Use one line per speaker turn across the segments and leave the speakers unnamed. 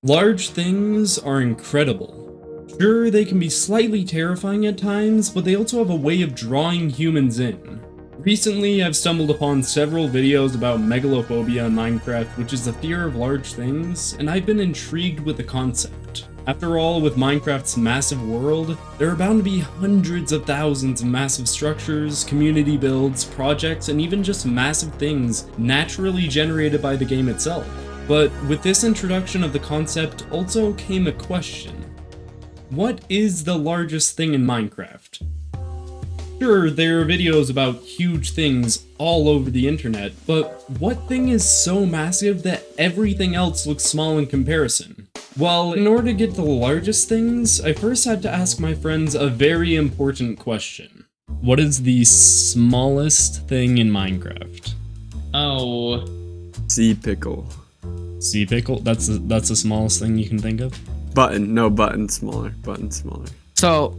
Large things are incredible. Sure, they can be slightly terrifying at times, but they also have a way of drawing humans in. Recently, I've stumbled upon several videos about megalophobia in Minecraft, which is the fear of large things, and I've been intrigued with the concept. After all, with Minecraft's massive world, there are bound to be hundreds of thousands of massive structures, community builds, projects, and even just massive things naturally generated by the game itself. But with this introduction of the concept also came a question. What is the largest thing in Minecraft? Sure, there are videos about huge things all over the internet, but what thing is so massive that everything else looks small in comparison? Well, in order to get to the largest things, I first had to ask my friends a very important question. What is the smallest thing in Minecraft?
Oh.
Sea pickle.
Sea pickle? That's the smallest thing you can think of?
Button smaller.
So,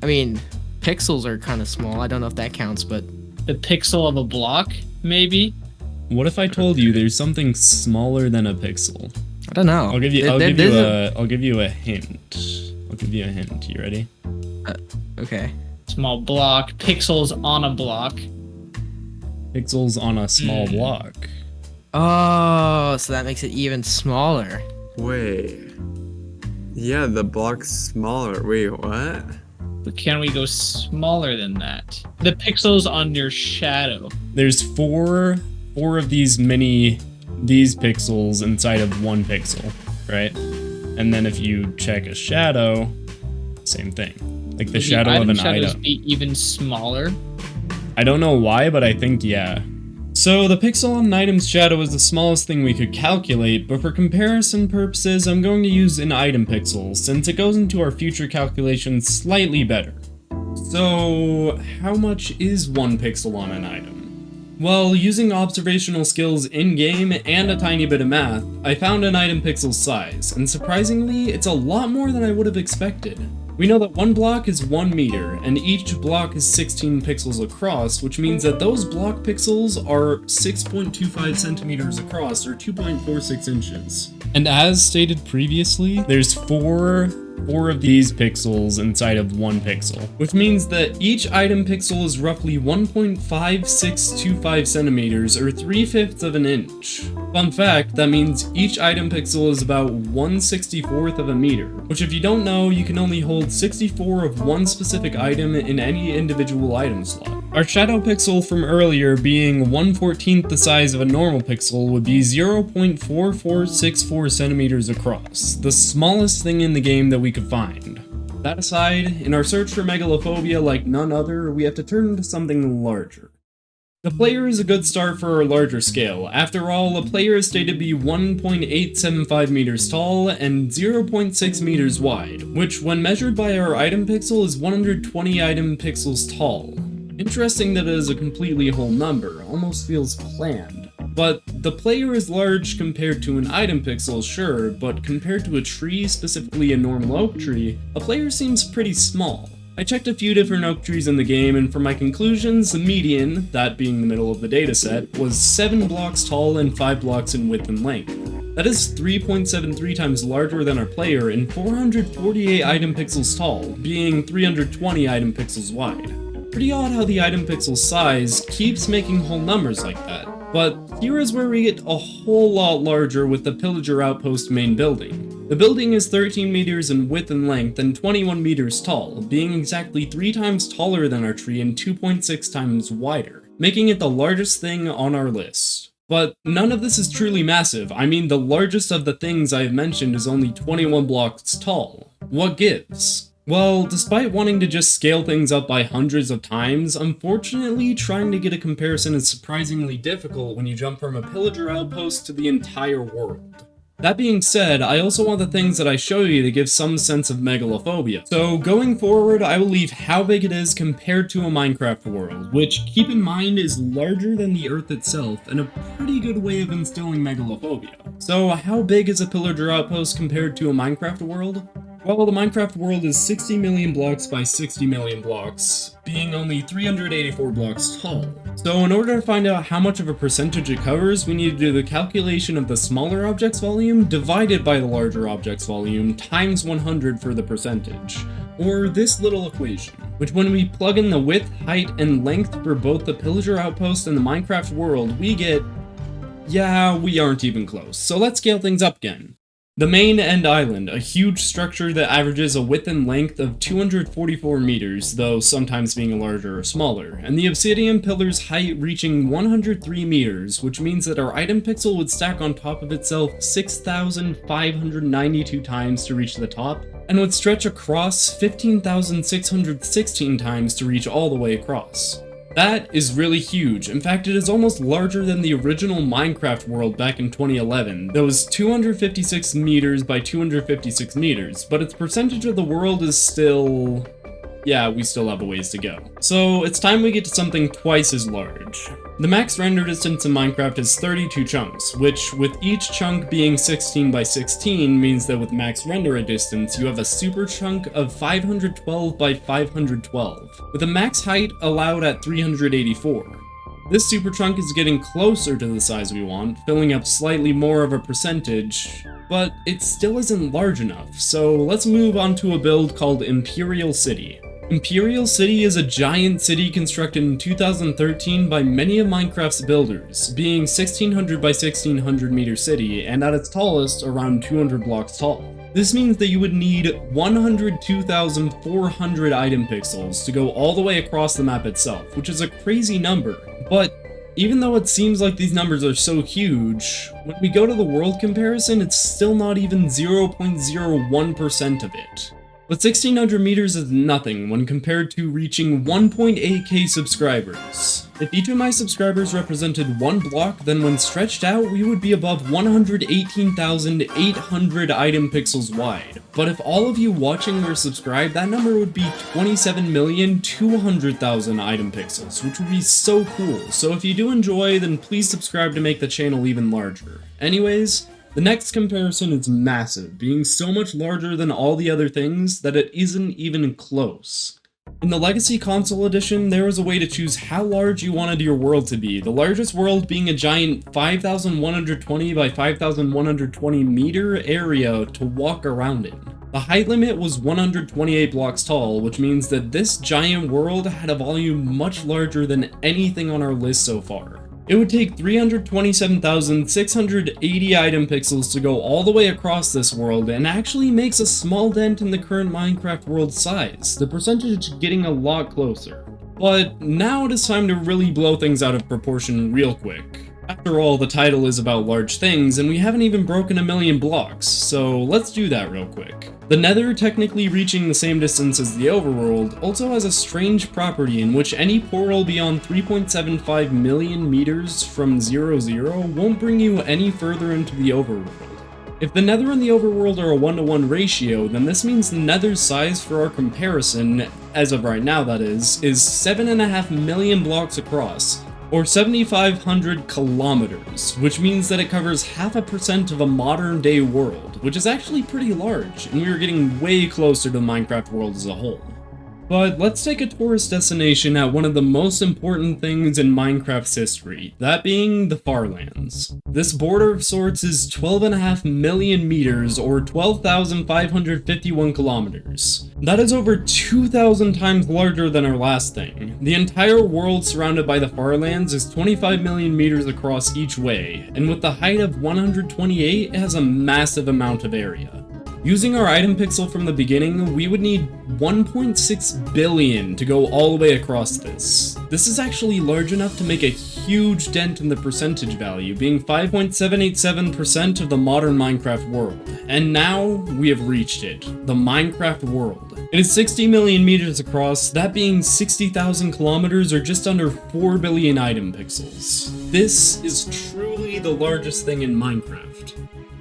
I mean, pixels are kind of small. I don't know if that counts, but
The pixel of a block, maybe?
What if I told you there's something smaller than a pixel?
I don't know.
I'll give you a hint. I'll give you a hint. You ready?
Okay.
Small block, pixels on a block.
Pixels on a small block.
Oh, so that makes it even smaller.
Wait. Yeah, the block's smaller. Wait, what?
But can we go smaller than that? The pixels on your shadow.
There's four of these pixels inside of one pixel, right? And then if you check a shadow, same thing. Like the shadow of an
shadows
item.
be even smaller?
I don't know why, but I think yeah. So the pixel on an item's shadow is the smallest thing we could calculate, but for comparison purposes, I'm going to use an item pixel, since it goes into our future calculations slightly better. So, how much is one pixel on an item? Well, using observational skills in-game and a tiny bit of math, I found an item pixel's size, and surprisingly, it's a lot more than I would have expected. We know that one block is 1 meter, and each block is 16 pixels across, which means that those block pixels are 6.25 centimeters across, or 2.46 inches. And as stated previously, there's four of these pixels inside of one pixel, which means that each item pixel is roughly 1.5625 centimeters, or 3/5 of an inch. Fun fact, that means each item pixel is about 1/64th of a meter, which if you don't know, you can only hold 64 of one specific item in any individual item slot. Our shadow pixel from earlier being 1/14th the size of a normal pixel would be 0.4464 centimeters across, the smallest thing in the game that we could find. That aside, in our search for megalophobia like none other, we have to turn to something larger. The player is a good start for our larger scale. After all, a player is stated to be 1.875 meters tall and 0.6 meters wide, which when measured by our item pixel is 120 item pixels tall. Interesting that it is a completely whole number, almost feels planned. But the player is large compared to an item pixel, sure, but compared to a tree, specifically a normal oak tree, a player seems pretty small. I checked a few different oak trees in the game, and for my conclusions, the median, that being the middle of the dataset, was 7 blocks tall and 5 blocks in width and length. That is 3.73 times larger than our player and 448 item pixels tall, being 320 item pixels wide. Pretty odd how the item pixel size keeps making whole numbers like that. But here is where we get a whole lot larger with the Pillager Outpost main building. The building is 13 meters in width and length and 21 meters tall, being exactly 3 times taller than our tree and 2.6 times wider, making it the largest thing on our list. But none of this is truly massive. I mean, the largest of the things I have mentioned is only 21 blocks tall. What gives? Well, despite wanting to just scale things up by hundreds of times, unfortunately trying to get a comparison is surprisingly difficult when you jump from a pillager outpost to the entire world. That being said, I also want the things that I show you to give some sense of megalophobia. So going forward, I will leave how big it is compared to a Minecraft world, which keep in mind is larger than the Earth itself and a pretty good way of instilling megalophobia. So how big is a pillager outpost compared to a Minecraft world? Well, the Minecraft world is 60 million blocks by 60 million blocks, being only 384 blocks tall. So in order to find out how much of a percentage it covers, we need to do the calculation of the smaller object's volume divided by the larger object's volume times 100 for the percentage. Or this little equation, which when we plug in the width, height, and length for both the Pillager Outpost and the Minecraft world, we get... yeah, we aren't even close. So let's scale things up again. The main end island, a huge structure that averages a width and length of 244 meters, though sometimes being larger or smaller, and the obsidian pillar's height reaching 103 meters, which means that our item pixel would stack on top of itself 6,592 times to reach the top, and would stretch across 15,616 times to reach all the way across. That is really huge. In fact, it is almost larger than the original Minecraft world back in 2011. That was 256 meters by 256 meters, but its percentage of the world is still... yeah, we still have a ways to go. So it's time we get to something twice as large. The max render distance in Minecraft is 32 chunks, which with each chunk being 16 by 16 means that with max render distance you have a super chunk of 512 by 512, with a max height allowed at 384. This super chunk is getting closer to the size we want, filling up slightly more of a percentage, but it still isn't large enough, so let's move on to a build called Imperial City. Imperial City is a giant city constructed in 2013 by many of Minecraft's builders, being 1600 by 1600 meter city, and at its tallest, around 200 blocks tall. This means that you would need 102,400 item pixels to go all the way across the map itself, which is a crazy number, but even though it seems like these numbers are so huge, when we go to the world comparison, it's still not even 0.01% of it. But 1600 meters is nothing when compared to reaching 1.8k subscribers. If each of my subscribers represented one block, then when stretched out, we would be above 118,800 item pixels wide. But if all of you watching were subscribed, that number would be 27,200,000 item pixels, which would be so cool. So if you do enjoy, then please subscribe to make the channel even larger. Anyways, the next comparison is massive, being so much larger than all the other things that it isn't even close. In the Legacy Console Edition, there was a way to choose how large you wanted your world to be, the largest world being a giant 5,120 by 5,120 meter area to walk around in. The height limit was 128 blocks tall, which means that this giant world had a volume much larger than anything on our list so far. It would take 327,680 item pixels to go all the way across this world, and actually makes a small dent in the current Minecraft world size, the percentage getting a lot closer. But now it is time to really blow things out of proportion real quick. After all, the title is about large things, and we haven't even broken a million blocks, so let's do that real quick. The Nether, technically reaching the same distance as the Overworld, also has a strange property in which any portal beyond 3.75 million meters from 00 won't bring you any further into the Overworld. If the Nether and the Overworld are a 1-to-1 ratio, then this means the Nether's size for our comparison, as of right now that is 7.5 million blocks across, or 7,500 kilometers, which means that it covers 0.5% of a modern day world, which is actually pretty large, and we are getting way closer to the Minecraft world as a whole. But let's take a tourist destination at one of the most important things in Minecraft's history, that being the Farlands. This border of sorts is 12.5 million meters, or 12,551 kilometers. That is over 2,000 times larger than our last thing. The entire world surrounded by the Farlands is 25 million meters across each way, and with the height of 128, it has a massive amount of area. Using our item pixel from the beginning, we would need 1.6 billion to go all the way across this. This is actually large enough to make a huge dent in the percentage value, being 5.787% of the modern Minecraft world. And now we have reached it, the Minecraft world. It is 60 million meters across, that being 60,000 kilometers or just under 4 billion item pixels. This is truly the largest thing in Minecraft.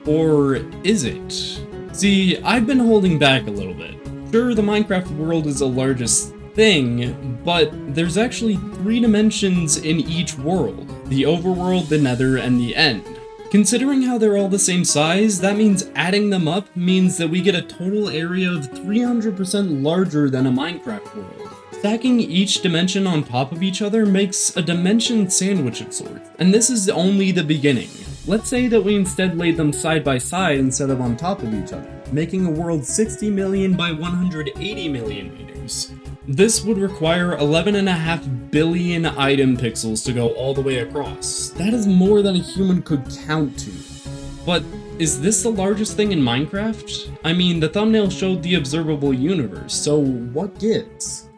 Or is it? See, I've been holding back a little bit. Sure, the Minecraft world is the largest thing, but there's actually 3 dimensions in each world: the overworld, the nether, and the end. Considering how they're all the same size, that means adding them up means that we get a total area of 300% larger than a Minecraft world. Stacking each dimension on top of each other makes a dimension sandwich of sorts, and this is only the beginning. Let's say that we instead laid them side by side instead of on top of each other, making a world 60 million by 180 million meters. This would require 11.5 billion item pixels to go all the way across. That is more than a human could count to. But is this the largest thing in Minecraft? I mean, the thumbnail showed the observable universe, so what gives?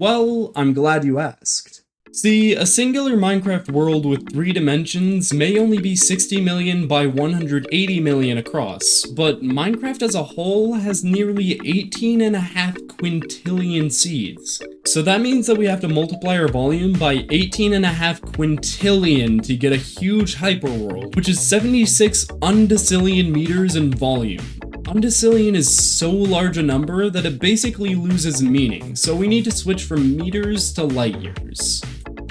Well, I'm glad you asked. See, a singular Minecraft world with 3 dimensions may only be 60 million by 180 million across, but Minecraft as a whole has nearly 18.5 quintillion seeds. So that means that we have to multiply our volume by 18.5 quintillion to get a huge hyperworld, which is 76 undecillion meters in volume. Undecillion is so large a number that it basically loses meaning, so we need to switch from meters to light years.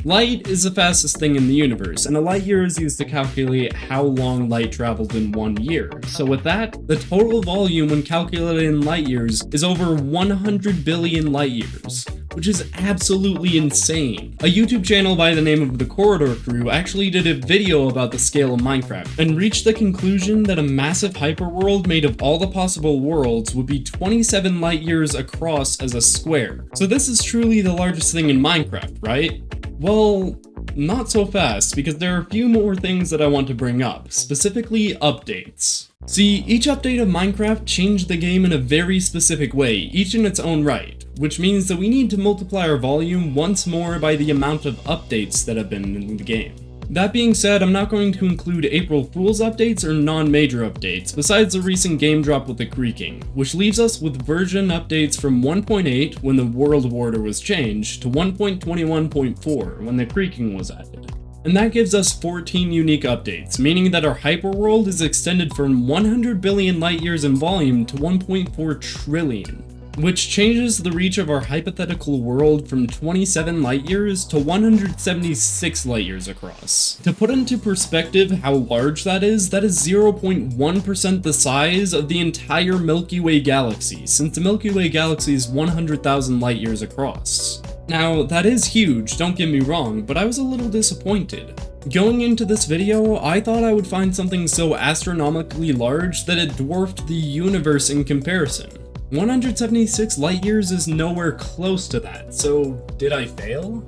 Light is the fastest thing in the universe, and a light year is used to calculate how long light traveled in 1 year. So with that, the total volume when calculated in light years is over 100 billion light years, which is absolutely insane. A YouTube channel by the name of The Corridor Crew actually did a video about the scale of Minecraft, and reached the conclusion that a massive hyperworld made of all the possible worlds would be 27 light years across as a square. So this is truly the largest thing in Minecraft, right? Well, not so fast, because there are a few more things that I want to bring up, specifically updates. See, each update of Minecraft changed the game in a very specific way, each in its own right, which means that we need to multiply our volume once more by the amount of updates that have been in the game. That being said, I'm not going to include April Fool's updates or non-major updates, besides the recent game drop with the creaking, which leaves us with version updates from 1.8 when the world order was changed, to 1.21.4 when the creaking was added. And that gives us 14 unique updates, meaning that our hyperworld is extended from 100 billion light years in volume to 1.4 trillion. Which changes the reach of our hypothetical world from 27 light years to 176 light years across. To put into perspective how large that is 0.1% the size of the entire Milky Way galaxy, since the Milky Way galaxy is 100,000 light years across. Now, that is huge, don't get me wrong, but I was a little disappointed. Going into this video, I thought I would find something so astronomically large that it dwarfed the universe in comparison. 176 light years is nowhere close to that, so did I fail?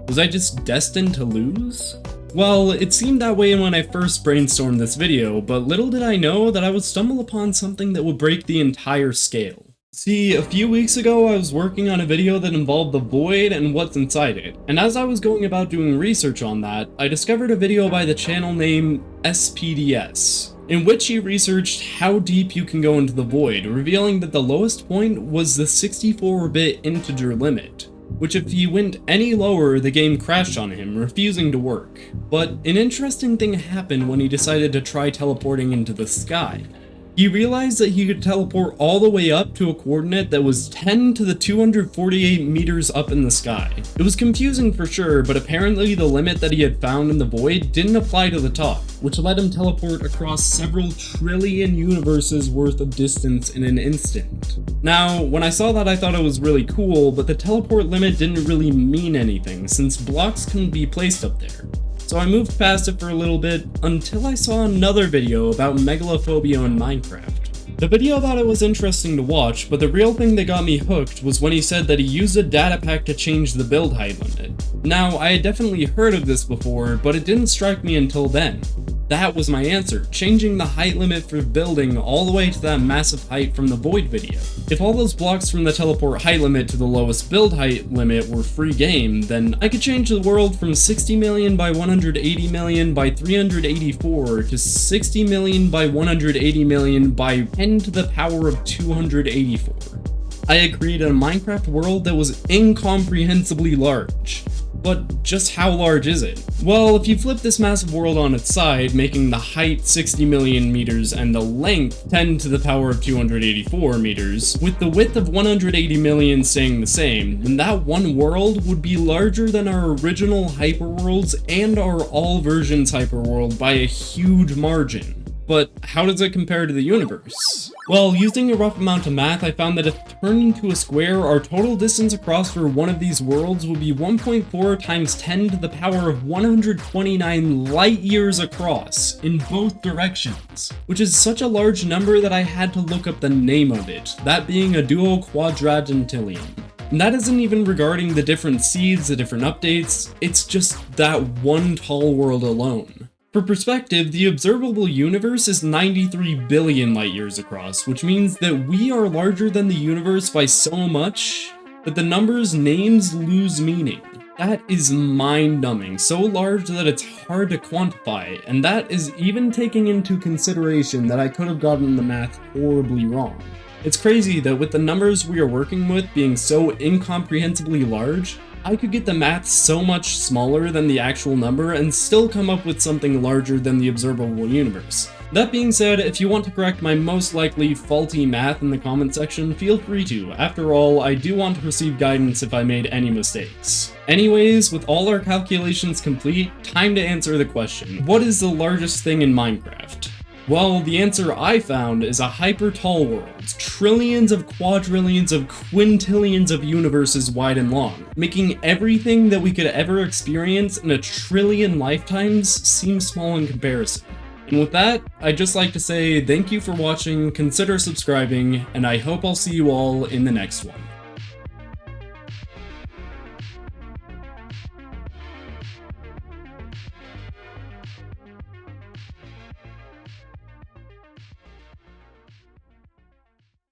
Was I just destined to lose? Well, it seemed that way when I first brainstormed this video, but little did I know that I would stumble upon something that would break the entire scale. See, a few weeks ago I was working on a video that involved the void and what's inside it, and as I was going about doing research on that, I discovered a video by the channel name SPDS, in which he researched how deep you can go into the void, revealing that the lowest point was the 64-bit integer limit, which if he went any lower, the game crashed on him, refusing to work. But an interesting thing happened when he decided to try teleporting into the sky. He realized that he could teleport all the way up to a coordinate that was 10 to the 248 meters up in the sky. It was confusing for sure, but apparently the limit that he had found in the void didn't apply to the top, which let him teleport across several trillion universes worth of distance in an instant. Now, when I saw that I thought it was really cool, but the teleport limit didn't really mean anything since blocks couldn't be placed up there. So I moved past it for a little bit until I saw another video about megalophobia in Minecraft. The video thought it was interesting to watch, but the real thing that got me hooked was when he said that he used a data pack to change the build height limit. Now, I had definitely heard of this before, but it didn't strike me until then. That was my answer, changing the height limit for building all the way to that massive height from the void video. If all those blocks from the teleport height limit to the lowest build height limit were free game, then I could change the world from 60 million by 180 million by 384 to 60 million by 180 million by 10 to the power of 284. I had created a Minecraft world that was incomprehensibly large. But just how large is it? Well, if you flip this massive world on its side, making the height 60 million meters and the length 10 to the power of 284 meters, with the width of 180 million staying the same, then that one world would be larger than our original hyperworlds and our all versions hyperworld by a huge margin. But how does it compare to the universe? Well, using a rough amount of math, I found that if turned into a square, our total distance across for one of these worlds would be 1.4 times 10 to the power of 129 light years across, in both directions. Which is such a large number that I had to look up the name of it, that being a duoquadrantillion. And that isn't even regarding the different seeds, the different updates, it's just that one tall world alone. For perspective, the observable universe is 93 billion light years across, which means that we are larger than the universe by so much that the numbers' names lose meaning. That is mind-numbing, so large that it's hard to quantify, and that is even taking into consideration that I could have gotten the math horribly wrong. It's crazy that with the numbers we are working with being so incomprehensibly large, I could get the math so much smaller than the actual number and still come up with something larger than the observable universe. That being said, if you want to correct my most likely faulty math in the comment section, feel free to. After all, I do want to receive guidance if I made any mistakes. Anyways, with all our calculations complete, time to answer the question, what is the largest thing in Minecraft? Well, the answer I found is a hyper tall world, trillions of quadrillions of quintillions of universes wide and long, making everything that we could ever experience in a trillion lifetimes seem small in comparison. And with that, I'd just like to say thank you for watching, consider subscribing, and I hope I'll see you all in the next one.